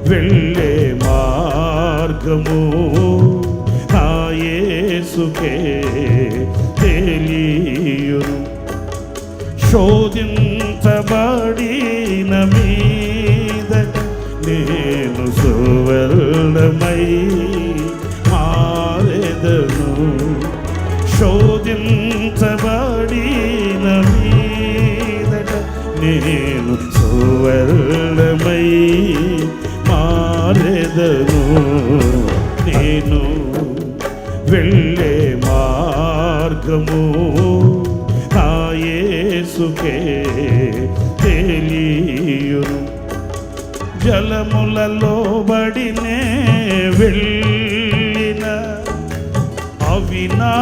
వెళ్ళే మార్గము నా యేసుకే తెలియును. శోధించబడిన మీదట నేను సువర్ణమై మారెదను. శోధించబడిన మీదట నేను సువర్ణమై మారెదను. నేను వెళ్ళే మార్గము నా యేసుకే తెలియును. జలములలో బడినే వెళ్ళిన అవి నా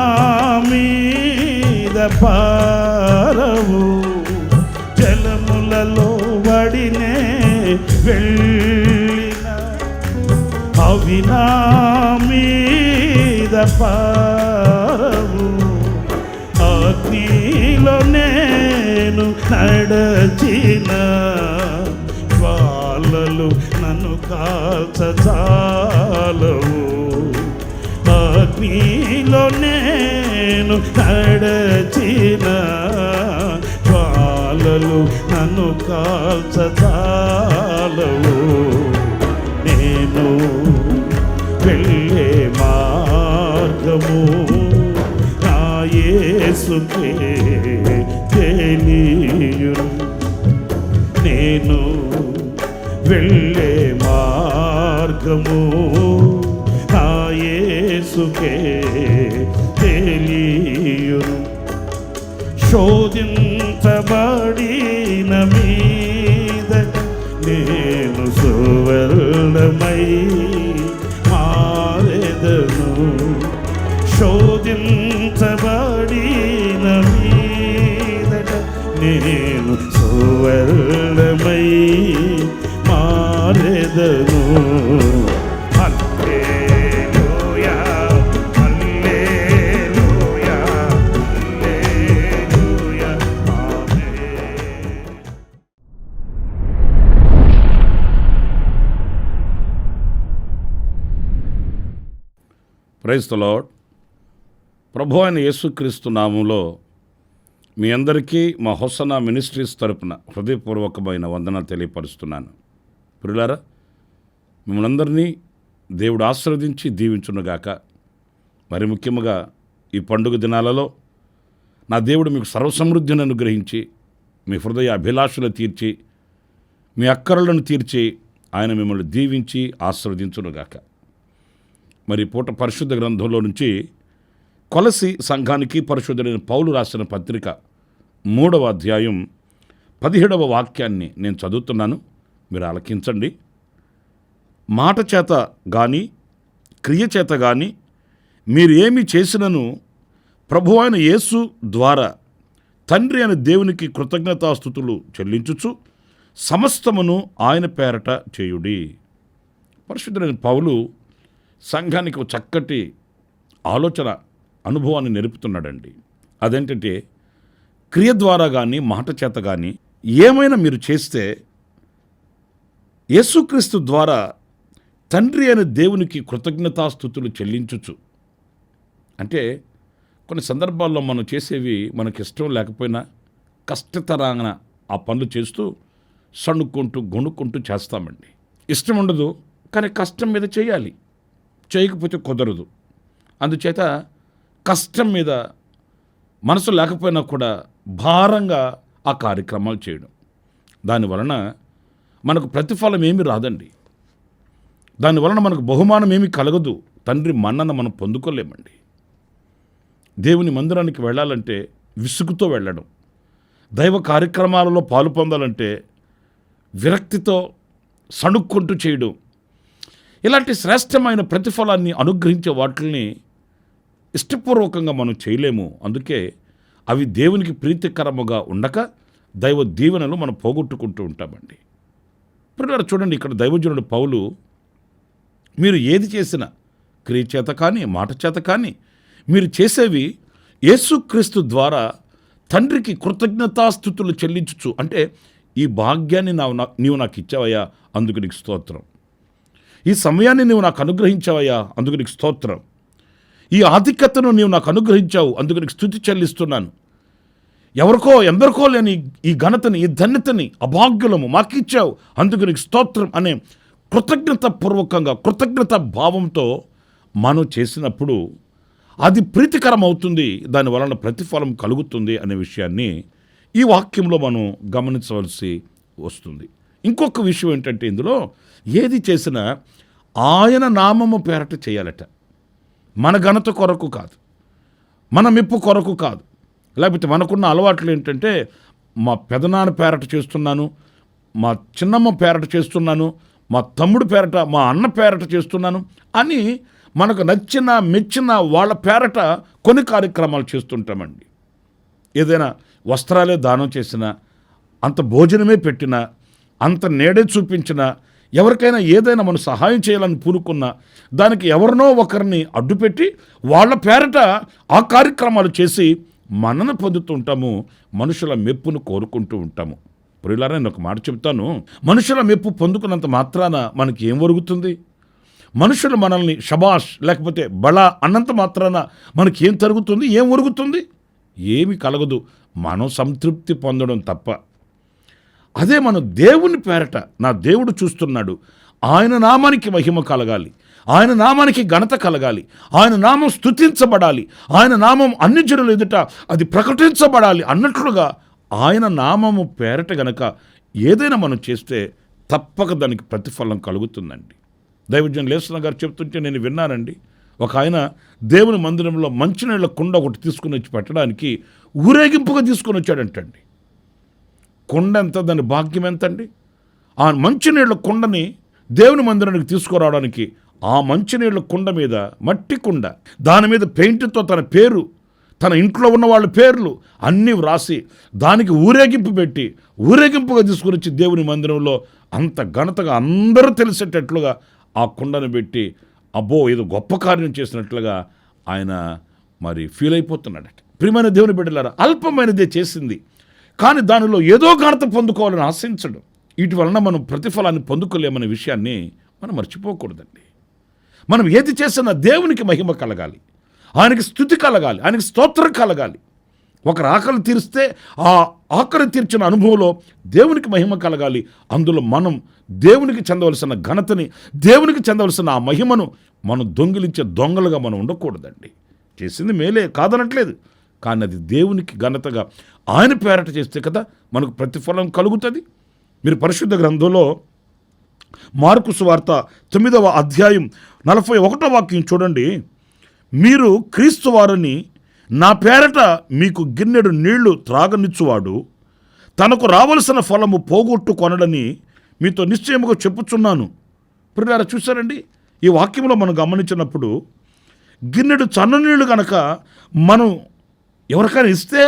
మీద పారవు. జలములలో బడినే వెళ్ళిన అవి నా మీద పారవు. అగ్నిలో నేను నడచిన జ్వాలలు నన్ను కాల్చజాలవు. అగ్నిలో నేను నడచిన జ్వాలలు నన్ను కాల్చజాలవు. నేను వెళ్ళే మార్గము నా యేసుకే తెలియును. నేను వెళ్ళే మార్గము నా యేసుకే తెలియును. శోధించబడిన మీదట నేను సువర్ణమై మారెదను. శోధించబడిన మీదట నేను సువర్ణమై మారెదను. హల్లెలూయా, హల్లెలూయా, హల్లెలూయా, ఆమేన్. Praise the Lord. ప్రభు అయిన యేసుక్రీస్తు నామములో మీ అందరికీ మా హోసన్నా మినిస్ట్రీస్ తరపున హృదయపూర్వకమైన వందనాలు తెలియపరుస్తున్నాను. ప్రియులారా, మిమ్మల్ని అందరినీ దేవుడు ఆశీర్వదించి దీవించునుగాక. మరి ముఖ్యంగా ఈ పండుగ దినాలలో నా దేవుడు మీకు సర్వసమృద్ధిని అనుగ్రహించి మీ హృదయ అభిలాషలు తీర్చి మీ అక్కరలను తీర్చి ఆయన మిమ్మల్ని దీవించి ఆశీర్వదించునుగాక. మరి పూట పరిశుద్ధ గ్రంథంలో నుంచి కొలసి సంఘానికి పరిశుద్ధుడైన పౌలు రాసిన పత్రిక 3వ అధ్యాయం 17వ వాక్యాన్ని నేను చదువుతున్నాను, మీరు ఆలకించండి. మాట చేత కానీ క్రియ చేత కానీ మీరు ఏమి చేసినను ప్రభు అయిన యేసు ద్వారా తండ్రి అయిన దేవునికి కృతజ్ఞతాస్తుతులు చెల్లించుచు సమస్తమును ఆయన పేరట చేయుడి. పరిశుద్ధుడైన పౌలు సంఘానికి ఒక చక్కటి ఆలోచన అనుభవాన్ని నేర్పుతున్నాడండి. అదేంటంటే క్రియ ద్వారా కానీ మాట చేత కానీ ఏమైనా మీరు చేస్తే యేసుక్రీస్తు ద్వారా తండ్రి అయిన దేవునికి కృతజ్ఞతాస్తుతులు చెల్లించుచు. అంటే కొన్ని సందర్భాల్లో మనం చేసేవి మనకి ఇష్టం లేకపోయినా కష్టతరంగా ఆ పనులు చేస్తూ సణుక్కుంటూ గొణుక్కుంటూ చేస్తామండి. ఇష్టం ఉండదు, కానీ కష్టం మీద చేయాలి, చేయకపోతే కుదరదు. అందుచేత కష్టం మీద మనసు లేకపోయినా కూడా భారంగా ఆ కార్యక్రమాలు చేయడం, దానివలన మనకు ప్రతిఫలం ఏమీ రాదండి. దానివలన మనకు బహుమానం ఏమీ కలగదు. తండ్రి మన్నన మనం పొందుకోలేమండి. దేవుని మందిరానికి వెళ్ళాలంటే విసుగుతో వెళ్ళడం, దైవ కార్యక్రమాలలో పాలు పొందాలంటే విరక్తితో సణుక్కుంటూ చేయడం, ఇలాంటి శ్రేష్టమైన ప్రతిఫలాన్ని అనుగ్రహించే వాటిని ఇష్టపూర్వకంగా మనం చేయలేము. అందుకే అవి దేవునికి ప్రీతికరముగా ఉండక దైవ దీవెనలు మనం పోగొట్టుకుంటూ ఉంటామండి. ఇప్పుడు చూడండి, ఇక్కడ దైవజనుడు పౌలు మీరు ఏది చేసినా క్రియ చేత కానీ మాట చేత కానీ మీరు చేసేవి యేసుక్రీస్తు ద్వారా తండ్రికి కృతజ్ఞతాస్తుతులు చెల్లించుచు. అంటే ఈ భాగ్యాన్ని నీవు నాకు ఇచ్చావయ్యా, అందుకు నీకు స్తోత్రం. ఈ సమయాన్ని నీవు నాకు అనుగ్రహించావయ్యా, అందుకు నీకు స్తోత్రం. ఈ ఆధిక్యతను నీవు నాకు అనుగ్రహించావు, అందుకు నీకు స్తుతి చెల్లిస్తున్నాను. ఎవరికో ఎందరికో లేని ఈ ఘనతని, ఈ ధన్యతని అభాగ్యులము మాకిచ్చావు, అందుకు నీకు స్తోత్రం అనే కృతజ్ఞతాపూర్వకంగా, కృతజ్ఞత భావంతో మనం చేసినప్పుడు అది ప్రీతికరం అవుతుంది, దాని వలన ప్రతిఫలం కలుగుతుంది అనే విషయాన్ని ఈ వాక్యంలో మనం గమనించవలసి వస్తుంది. ఇంకొక విషయం ఏంటంటే, ఇందులో ఏది చేసినా ఆయన నామము పేరట చేయాలట. మన ఘనత కొరకు కాదు, మన మెప్పు కొరకు కాదు. లేకపోతే మనకున్న అలవాట్లు ఏంటంటే, మా పెదనాన్న పేరట చేస్తున్నాను, మా చిన్నమ్మ పేరట చేస్తున్నాను, మా తమ్ముడు పేరట, మా అన్న పేరట చేస్తున్నాను అని మనకు నచ్చిన మెచ్చిన వాళ్ళ పేరట కొన్ని కార్యక్రమాలు చేస్తుంటామండి. ఏదైనా వస్త్రాలే దానం చేసినా, అంత భోజనమే పెట్టినా, అంత నేడే చూపించినా, ఎవరికైనా ఏదైనా మనం సహాయం చేయాలని పూనుకున్నా దానికి ఎవరినో ఒకరిని అడ్డుపెట్టి వాళ్ళ పేరట ఆ కార్యక్రమాలు చేసి మనను పొందుతూ ఉంటాము, మనుషుల మెప్పును కోరుకుంటూ ఉంటాము. ప్రియులారా, నేను ఒక మాట చెప్తాను, మనుషుల మెప్పు పొందుకున్నంత మాత్రాన మనకి ఏం ఒరుగుతుంది? మనుషులు మనల్ని షబాష్ లేకపోతే బళా అన్నంత మాత్రాన మనకి ఏం తరుగుతుంది, ఏం ఒరుగుతుంది? ఏమి కలగదు, మనం సంతృప్తి పొందడం తప్ప. అదే మనం దేవుని పేరట, నా దేవుడు చూస్తున్నాడు, ఆయన నామానికి మహిమ కలగాలి, ఆయన నామానికి ఘనత కలగాలి, ఆయన నామం స్తుతించబడాలి, ఆయన నామం అన్ని జనుల ఎదుట అది ప్రకటించబడాలి అన్నట్లుగా ఆయన నామము పేరట గనక ఏదైనా మనం చేస్తే తప్పక దానికి ప్రతిఫలం కలుగుతుందండి. దైవజన్ లేసన గారు చెప్తుంటే నేను విన్నానండి. ఒక ఆయన దేవుని మందిరంలో మంచినీళ్ళ కుండ ఒకటి తీసుకుని వచ్చి పెట్టడానికి ఊరేగింపుగా తీసుకొని వచ్చాడంటండి. కుండ ఎంత, దాని భాగ్యం ఎంతండి? ఆ మంచినీళ్ళ కుండని దేవుని మందిరానికి తీసుకురావడానికి ఆ మంచినీళ్ళ కుండ మీద, మట్టి కుండ, దాని మీద పెయింట్తో తన పేరు, తన ఇంట్లో ఉన్న వాళ్ళ పేర్లు అన్నీ వ్రాసి దానికి ఊరేగింపు పెట్టి ఊరేగింపుగా తీసుకుని వచ్చి దేవుని మందిరంలో అంత ఘనతగా అందరూ తెలిసేటట్లుగా ఆ కుండను పెట్టి అబ్బో ఏదో గొప్ప కార్యం చేసినట్లుగా ఆయన మరి ఫీల్ అయిపోతున్నాడట. ప్రియమైన దేవుని బిడ్డలారా, అల్పమైనదే చేసింది కానీ దానిలో ఏదో ఘనత పొందుకోవాలని ఆశించడం, వీటి వలన మనం ప్రతిఫలాన్ని పొందుకోలేమనే విషయాన్ని మనం మర్చిపోకూడదండి. మనం ఏది చేసినా దేవునికి మహిమ కలగాలి, ఆయనకి స్తుతి కలగాలి, ఆయనకి స్తోత్రం కలగాలి. ఒకరు ఆకలి తీరిస్తే ఆ ఆకలి తీర్చిన అనుభవంలో దేవునికి మహిమ కలగాలి. అందులో మనం దేవునికి చెందవలసిన ఘనతని, దేవునికి చెందవలసిన ఆ మహిమను మనం దొంగిలించే దొంగలుగా మనం ఉండకూడదండి. చేసింది మేలే కాదనట్లేదు, కానీ అది దేవునికి ఘనతగా ఆయన పేరట చేస్తే కదా మనకు ప్రతిఫలం కలుగుతుంది. మీరు పరిశుద్ధ గ్రంథంలో మార్కు సువార్త 9వ అధ్యాయం 41వ వాక్యం చూడండి. మీరు క్రీస్తు వారిని నా పేరట మీకు గిన్నెడు నీళ్లు త్రాగనిచ్చువాడు తనకు రావలసిన ఫలము పోగొట్టుకొనడని మీతో నిశ్చయముగా చెప్పుచున్నాను. ప్రియులారా, చూసారండి, ఈ వాక్యంలో మనం గమనించినప్పుడు గిన్నెడు చన్ననీళ్ళు కనుక మనం ఎవరికైనా ఇస్తే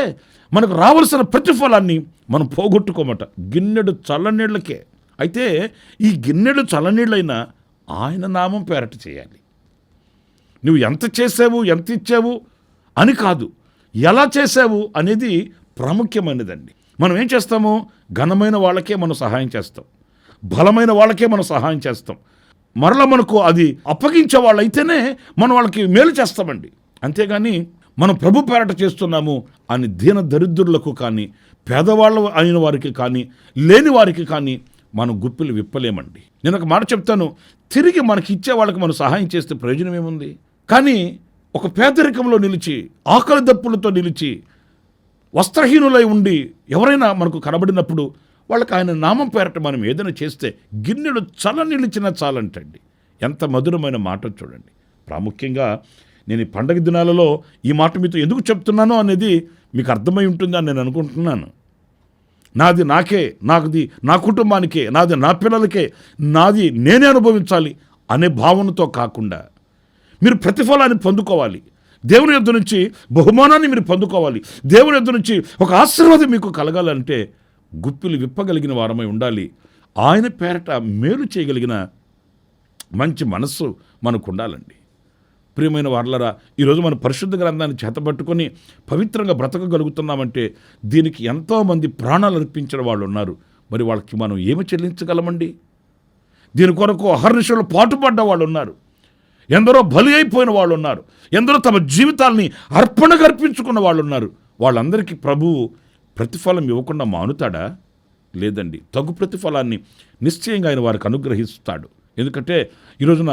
మనకు రావాల్సిన ప్రతిఫలాన్ని మనం పోగొట్టుకోమట, గిన్నెడు చల్లనీళ్ళకే. అయితే ఈ గిన్నెడు చల్లనీళ్ళైనా ఆయన నామం పేరట చేయాలి. నువ్వు ఎంత చేసావు, ఎంత ఇచ్చావు అని కాదు, ఎలా చేసావు అనేది ప్రాముఖ్యమైనదండి. మనం ఏం చేస్తాము? ఘనమైన వాళ్ళకే మనం సహాయం చేస్తాం, బలమైన వాళ్ళకే మనం సహాయం చేస్తాం. మరలా మనకు అది అప్పగించే వాళ్ళైతేనే మనం వాళ్ళకి మేలు చేస్తామండి. అంతేగాని మనం ప్రభు పేరట చేస్తున్నాము అని దీన దరిద్రులకు కానీ, పేదవాళ్ళ అయిన వారికి కానీ, లేని వారికి కానీ మనం గుప్పిలు విప్పలేమండి. నేను ఒక మాట చెప్తాను, తిరిగి మనకి ఇచ్చే వాళ్ళకి మనం సహాయం చేస్తే ప్రయోజనం ఏముంది? కానీ ఒక పేదరికంలో నిలిచి, ఆకలి దప్పులతో నిలిచి, వస్త్రహీనులై ఉండి ఎవరైనా మనకు కనబడినప్పుడు వాళ్ళకి ఆయన నామం పేరట మనం ఏదైనా చేస్తే గిన్నెడు చల్ల నిలిచినా చాలంటండి. ఎంత మధురమైన మాట చూడండి. ప్రాముఖ్యంగా నేను ఈ పండగ దినాలలో ఈ మాట మీతో ఎందుకు చెప్తున్నానో అనేది మీకు అర్థమై ఉంటుందని నేను అనుకుంటున్నాను. నాది నాకే, నాది నా కుటుంబానికే, నాది నా పిల్లలకే, నాది నేనే అనుభవించాలి అనే భావనతో కాకుండా మీరు ప్రతిఫలాన్ని పొందుకోవాలి, దేవుని యొద్ద నుంచి బహుమానాన్ని మీరు పొందుకోవాలి, దేవుని యొద్ద నుంచి ఒక ఆశీర్వాదం మీకు కలగాలంటే గుప్పిలు విప్పగలిగిన వారమై ఉండాలి. ఆయన పేరట మేలు చేయగలిగిన మంచి మనస్సు మనకు ఉండాలండి. ప్రియమైన వారలారా, ఈరోజు మన పరిశుద్ధ గ్రంథాన్ని చేతబట్టుకొని పవిత్రంగా బ్రతకగలుగుతున్నామంటే దీనికి ఎంతోమంది ప్రాణాలు అర్పించిన వాళ్ళు ఉన్నారు. మరి వాళ్ళకి మనం ఏమి చెల్లించగలమండి? దీని కొరకు అహర్నిశలు పాటుపడ్డ వాళ్ళు ఉన్నారు, ఎందరో బలి అయిపోయిన వాళ్ళు ఉన్నారు, ఎందరో తమ జీవితాల్ని అర్పణగా అర్పించుకున్న వాళ్ళు ఉన్నారు. వాళ్ళందరికీ ప్రభువు ప్రతిఫలం ఇవ్వకుండా మానుతాడా? లేదండి. తగు ప్రతిఫలాన్ని నిశ్చయంగా ఆయన వారికి అనుగ్రహిస్తాడు. ఎందుకంటే ఈరోజున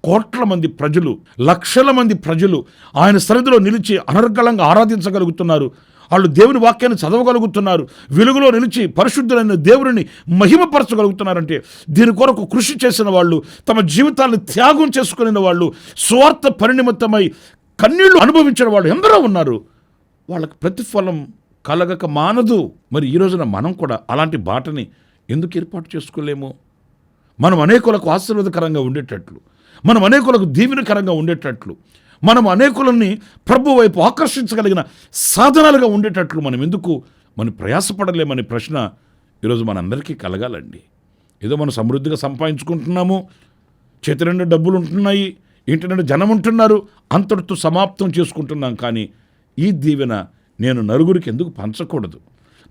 కోట్ల మంది ప్రజలు, లక్షల మంది ప్రజలు ఆయన సన్నిధిలో నిలిచి అనర్గళంగా ఆరాధించగలుగుతున్నారు. వాళ్ళు దేవుని వాక్యాన్ని చదవగలుగుతున్నారు, వెలుగులో నిలిచి పరిశుద్ధులైన దేవుని మహిమపరచగలుగుతున్నారంటే దీని కొరకు కృషి చేసిన వాళ్ళు, తమ జీవితాలను త్యాగం చేసుకునే వాళ్ళు, స్వార్థ పరినిమిత్తమై కన్నీళ్లు అనుభవించిన వాళ్ళు ఎందరో ఉన్నారు. వాళ్ళకి ప్రతిఫలం కలగక మానదు. మరి ఈ రోజున మనం కూడా అలాంటి బాటని ఎందుకు ఏర్పాటు చేసుకోలేము? మనం అనేకులకు ఆశీర్వాదకరంగా ఉండేటట్లు, మనం అనేకులకు దీవెనకరంగా ఉండేటట్లు, మనం అనేకులని ప్రభు వైపు ఆకర్షించగలిగిన సాధనాలుగా ఉండేటట్లు మనం ప్రయాసపడలేమనే ప్రశ్న ఈరోజు మనందరికీ కలగాలండి. ఏదో మనం సమృద్ధిగా సంపాదించుకుంటున్నాము, చేతి నిండా డబ్బులు ఉంటున్నాయి, ఇంటి నిండా జనం ఉంటున్నారు, అంతటితో సమాప్తం చేసుకుంటున్నాం. కానీ ఈ దీవెన నేను నలుగురికి ఎందుకు పంచకూడదు?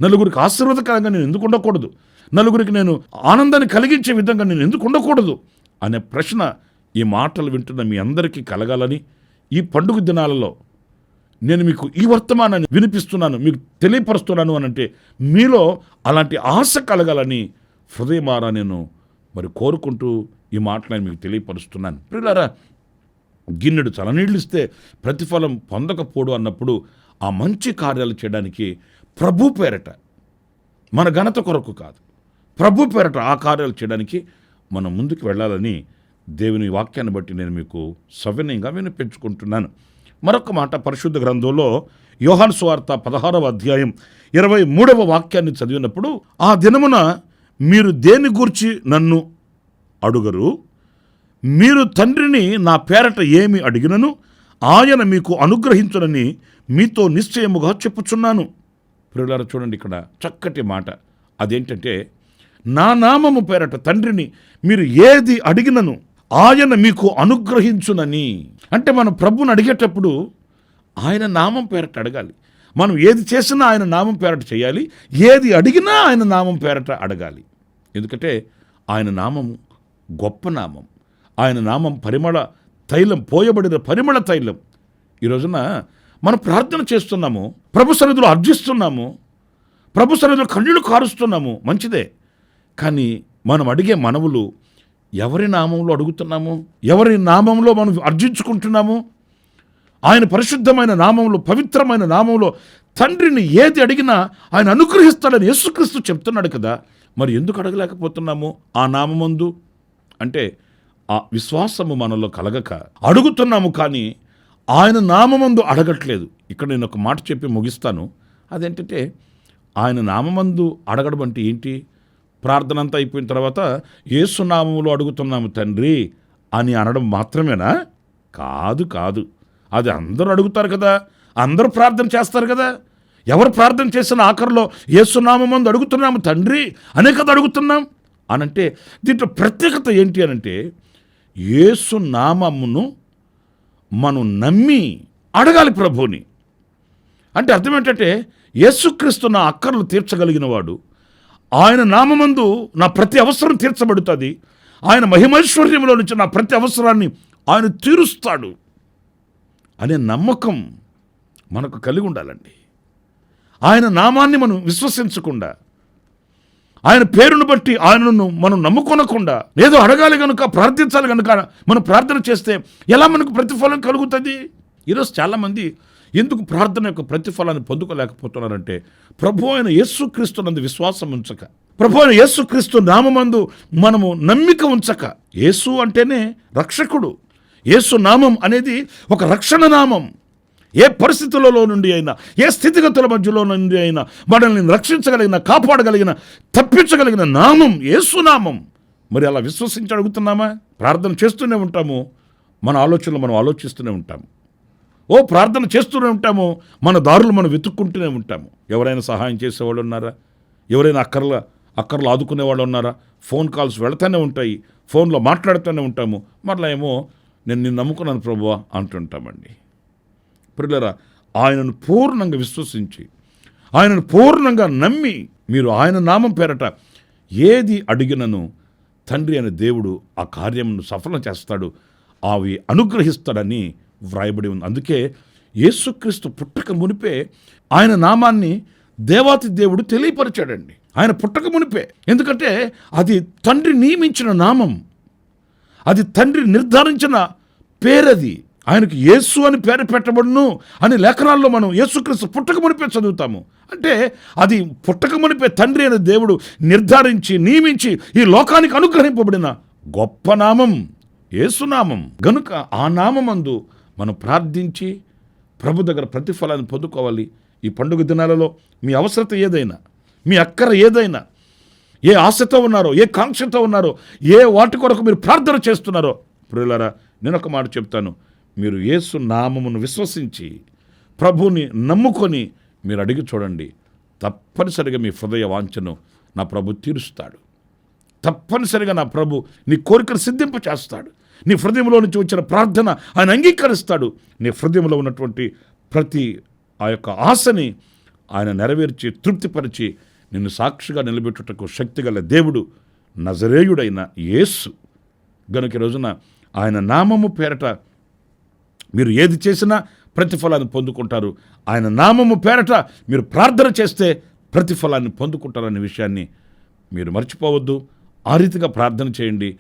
నలుగురికి ఆశీర్వాదకరంగా నేను ఎందుకు ఉండకూడదు? నలుగురికి నేను ఆనందాన్ని కలిగించే విధంగా నేను ఎందుకు ఉండకూడదు అనే ప్రశ్న ఈ మాటలు వింటున్న మీ అందరికీ కలగాలని ఈ పండుగ దినాలలో నేను మీకు ఈ వర్తమానాన్ని వినిపిస్తున్నాను, మీకు తెలియపరుస్తున్నాను అనంటే మీలో అలాంటి ఆశ కలగాలని హృదయమారా నేను కోరుకుంటూ ఈ మాటలను మీకు తెలియపరుస్తున్నాను. ప్రియులారా, గిన్నెడు చలనీళ్ళు ఇస్తే ప్రతిఫలం పొందకపోడు అన్నప్పుడు ఆ మంచి కార్యాలు చేయడానికి ప్రభు పేరట, మన ఘనత కొరకు కాదు, ప్రభు పేరట ఆ కార్యాలు చేయడానికి మనం ముందుకు వెళ్ళాలని దేవుని వాక్యాన్ని బట్టి నేను మీకు సవినయంగా వినిపించుకుంటున్నాను. మరొక మాట, పరిశుద్ధ గ్రంథంలో యోహాను సువార్త 16వ అధ్యాయం 23వ వాక్యాన్ని చదివినప్పుడు, ఆ దినమున మీరు దేని గూర్చి నన్ను అడుగరు, మీరు తండ్రిని నా పేరట ఏమి అడిగినను ఆయన మీకు అనుగ్రహించునని మీతో నిశ్చయముగా చెప్పుచున్నాను. ప్రియులారా, చూడండి ఇక్కడ చక్కటి మాట. అదేంటంటే, నా నామము పేరట తండ్రిని మీరు ఏది అడిగినను ఆయన మీకు అనుగ్రహించునని. అంటే మనం ప్రభువుని అడిగేటప్పుడు ఆయన నామం పేరట అడగాలి. మనం ఏది చేసినా ఆయన నామం పేరట చేయాలి, ఏది అడిగినా ఆయన నామం పేరట అడగాలి. ఎందుకంటే ఆయన నామం గొప్ప నామం, ఆయన నామం పరిమళ తైలం, పోయబడిన పరిమళ తైలం. ఈ రోజున మనం ప్రార్థన చేస్తున్నాము, ప్రభు సన్నిధిలో అర్జిస్తున్నాము, ప్రభు సన్నిధిలో కన్నీళ్లు కారుస్తున్నాము, మంచిదే. కానీ మనం అడిగే మనవులు ఎవరి నామంలో అడుగుతున్నాము? ఎవరి నామంలో మనం అర్జించుకుంటున్నాము? ఆయన పరిశుద్ధమైన నామంలో, పవిత్రమైన నామంలో తండ్రిని ఏది అడిగినా ఆయన అనుగ్రహిస్తాడని యేసుక్రీస్తు చెప్తున్నాడు కదా. మరి ఎందుకు అడగలేకపోతున్నాము ఆ నామమందు? అంటే ఆ విశ్వాసము మనలో కలగక అడుగుతున్నాము, కానీ ఆయన నామమందు అడగట్లేదు. ఇక్కడ నేను ఒక మాట చెప్పి ముగిస్తాను. అదేంటంటే, ఆయన నామమందు అడగడం అంటే ఏంటి? ప్రార్థన అంతా అయిపోయిన తర్వాత యేసు నామములో అడుగుతున్నాము తండ్రి అని అనడం మాత్రమేనా? కాదు. అది అందరూ అడుగుతారు కదా, అందరూ ప్రార్థన చేస్తారు కదా. ఎవరు ప్రార్థన చేసిన ఆఖరిలో యేసు నామమందు అడుగుతున్నాము తండ్రి అనే కదా అడుగుతున్నాం అనంటే, దీంట్లో ప్రత్యేకత ఏంటి అనంటే, యేసు నామమును మనం నమ్మి అడగాలి ప్రభువుని. అంటే అర్థం ఏంటంటే, యేసుక్రీస్తు నా అక్కర్లు తీర్చగలిగిన వాడు, ఆయన నామమందు నా ప్రతి అవసరం తీర్చబడుతుంది, ఆయన మహిమైశ్వర్యంలో నుంచి నా ప్రతి అవసరాన్ని ఆయన తీరుస్తాడు అనే నమ్మకం మనకు కలిగి ఉండాలండి. ఆయన నామాన్ని మనం విశ్వసించకుండా, ఆయన పేరును బట్టి ఆయనను మనం నమ్ముకొనకుండా, ఏదో అడగాలి కనుక, ప్రార్థించాలి కనుక మనం ప్రార్థన చేస్తే ఎలా మనకు ప్రతిఫలం కలుగుతుంది? ఈరోజు చాలామంది ఎందుకు ప్రార్థన యొక్క ప్రతిఫలాన్ని పొందుకోలేకపోతున్నారంటే, ప్రభు అయిన యేసుక్రీస్తు నందు విశ్వాసం ఉంచక, ప్రభు అయిన యేసుక్రీస్తు నామమందు మనము నమ్మిక ఉంచక. యేసు అంటేనే రక్షకుడు. యేసు నామం అనేది ఒక రక్షణ నామం. ఏ పరిస్థితులలో నుండి అయినా, ఏ స్థితిగతుల మధ్యలో నుండి అయినా మనల్ని రక్షించగలిగిన, కాపాడగలిగిన, తప్పించగలిగిన నామం యేసు నామం. మరి అలా విశ్వసించి అడుగుతున్నామా? ప్రార్థన చేస్తూనే ఉంటాము, మన ఆలోచనలు మనం ఆలోచిస్తూనే ఉంటాము, ప్రార్థన చేస్తూనే ఉంటాము, మన దారులు మనం వెతుక్కుంటూనే ఉంటాము. ఎవరైనా సహాయం చేసేవాళ్ళు ఉన్నారా? ఎవరైనా అక్కర్లు ఆదుకునే వాళ్ళు ఉన్నారా? ఫోన్ కాల్స్ వెళతానే ఉంటాయి, ఫోన్లో మాట్లాడుతూనే ఉంటాము. మరలా ఏమో నేను నిన్ను నమ్ముకున్నాను ప్రభువా అంటుంటామండి. ప్రియులారా, ఆయనను పూర్ణంగా విశ్వసించి, ఆయనను పూర్ణంగా నమ్మి మీరు ఆయన నామం పేరట ఏది అడిగినను తండ్రి అనే దేవుడు ఆ కార్యమును సఫలం చేస్తాడు, అవి అనుగ్రహిస్తాడని వ్రాయబడి ఉంది. అందుకే యేసుక్రీస్తు పుట్టక మునిపే ఆయన నామాన్ని దేవాతి దేవుడు తెలియపరిచాడండి. ఆయన పుట్టక మునిపే, ఎందుకంటే అది తండ్రి నియమించిన నామం, అది తండ్రి నిర్ధారించిన పేరది. ఆయనకు యేసు అని పేరు పెట్టబడును అని లేఖనాల్లో మనం యేసుక్రీస్తు పుట్టక మునిపే చదువుతాము. అంటే అది పుట్టక మునిపే తండ్రి అనే దేవుడు నిర్ధారించి నియమించి ఈ లోకానికి అనుగ్రహింపబడిన గొప్ప నామం యేసునామం. గనుక ఆ నామమందు మనం ప్రార్థించి ప్రభు దగ్గర ప్రతిఫలాన్ని పొందుకోవాలి. ఈ పండుగ దినాలలో మీ అవసరత ఏదైనా, మీ అక్కర ఏదైనా, ఏ ఆశతో ఉన్నారో, ఏ కాంక్షతో ఉన్నారో, ఏ వాటి కొరకు మీరు ప్రార్థన చేస్తున్నారో, ప్రియులారా నేను ఒక మాట చెప్తాను, మీరు యేసు నామమును విశ్వసించి ప్రభువుని నమ్ముకొని మీరు అడిగి చూడండి. తప్పనిసరిగా మీ హృదయ వాంఛను నా ప్రభు తీరుస్తాడు. తప్పనిసరిగా నా ప్రభు నీ కోరికను సిద్ధింప చేస్తాడు. నీ హృదయంలో నుంచి వచ్చిన ప్రార్థన ఆయన అంగీకరిస్తాడు. నీ హృదయంలో ఉన్నటువంటి ప్రతి ఆ యొక్క ఆశని ఆయన నెరవేర్చి తృప్తిపరిచి నిన్ను సాక్షిగా నిలబెట్టుటకు శక్తిగల దేవుడు నజరేయుడైన యేసు. గనుక ఈ రోజున ఆయన నామము పేరట మీరు ఏది చేసినా ప్రతిఫలాన్ని పొందుకుంటారు. ఆయన నామము పేరట మీరు ప్రార్థన చేస్తే ప్రతిఫలాన్ని పొందుకుంటారనే విషయాన్ని మీరు మర్చిపోవద్దు. ఆ రీతిగా ప్రార్థన చేయండి,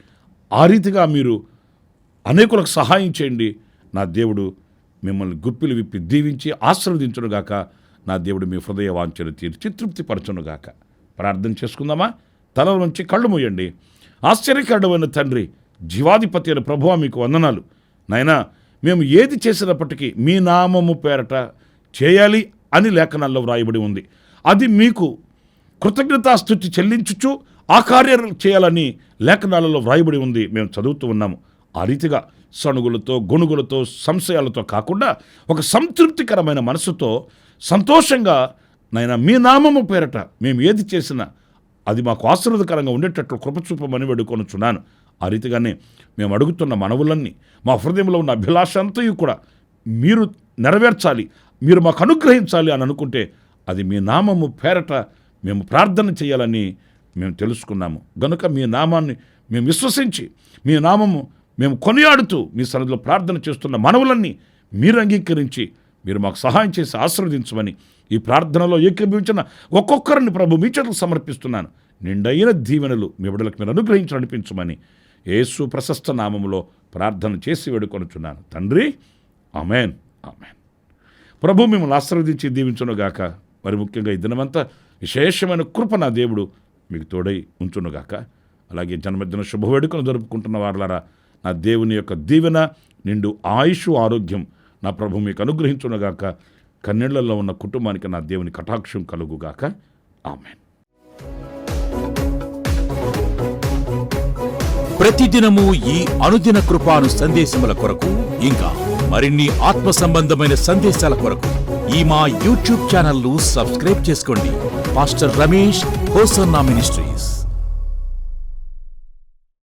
ఆ రీతిగా మీరు అనేకులకు సహాయం చేయండి. నా దేవుడు మిమ్మల్ని గుప్పిలు విప్పి దీవించి ఆశీర్వదించునుగాక. నా దేవుడు మీ హృదయ వాంఛను తీర్చి తృప్తిపరచునుగాక. ప్రార్థన చేసుకుందామా? తల నుంచి కళ్ళు మూయండి. ఆశ్చర్యకరుడైన తండ్రి, జీవాధిపతి అయిన ప్రభువా మీకు వందనాలు. నాయనా, మేము ఏది చేసినప్పటికీ మీ నామము పేరట చేయాలి అని లేఖనాల్లో వ్రాయబడి ఉంది. అది మీకు కృతజ్ఞతాస్తుతి చెల్లించుచు ఆ కార్యాలు చేయాలని లేఖనాలలో వ్రాయబడి ఉంది. మేము చదువుతూ ఉన్నాము. ఆ రీతిగా సణుగులతో, గొణుగులతో, సంశయాలతో కాకుండా ఒక సంతృప్తికరమైన మనసుతో సంతోషంగా నాయనా మీ నామము పేరట మేము ఏది చేసినా అది మాకు ఆశీర్వాదకరంగా ఉండేటట్లు కృపచూపమని వేడుకొనుచున్నాను. ఆ రీతిగానే మేము అడుగుతున్న మనవులన్నీ, మా హృదయంలో ఉన్న అభిలాష అంతయు కూడా మీరు నెరవేర్చాలి, మీరు మాకు అనుగ్రహించాలి అని అనుకుంటే అది మీ నామము పేరట మేము ప్రార్థన చేయాలని మేము తెలుసుకున్నాము. గనుక మీ నామాన్ని మేము విశ్వసించి, మీ నామము మేము కొనియాడుతూ మీ సన్నిధిలో ప్రార్థన చేస్తున్న మనవులన్నీ మీరు అంగీకరించి మీరు మాకు సహాయం చేసి ఆశీర్వదించమని ఈ ప్రార్థనలో ఏకీభవించిన ఒక్కొక్కరిని ప్రభు మీ చేతులకు సమర్పిస్తున్నాను. నిండైన దీవెనలు మీ బిడ్డలకు మీరు అనుగ్రహించి నడిపించమని యేసు ప్రశస్త నామములో ప్రార్థన చేసి వేడుకొనుచున్నాను తండ్రి. Amen, amen. ప్రభు మిమ్మల్ని ఆశీర్వదించి దీవించునుగాక. మరి ముఖ్యంగా ఈ దినమంతా విశేషమైన కృప నా దేవుడు మీకు తోడై ఉంచునుగాక. అలాగే జన్మదిన శుభవేడుకను జరుపుకుంటున్న వారులారా, నా దేవుని యొక్క దీవెన, నిండు ఆయుష్, ఆరోగ్యం నా ప్రభు మీకు అనుగ్రహించునుగాక. కన్నీళ్లలో ఉన్న కుటుంబానికి నా దేవుని కటాక్షం కలుగుగాక. ఆమెన్. ప్రతిదినము ఈ అనుదిన కృపాను సందేశముల కొరకు, ఇంకా మరిన్ని ఆత్మ సంబంధమైన సందేశాల కొరకు ఈ మా యూట్యూబ్ ఛానల్ ను సబ్స్క్రైబ్ చేసుకోండి. Pastor Ramesh hosanna ministries.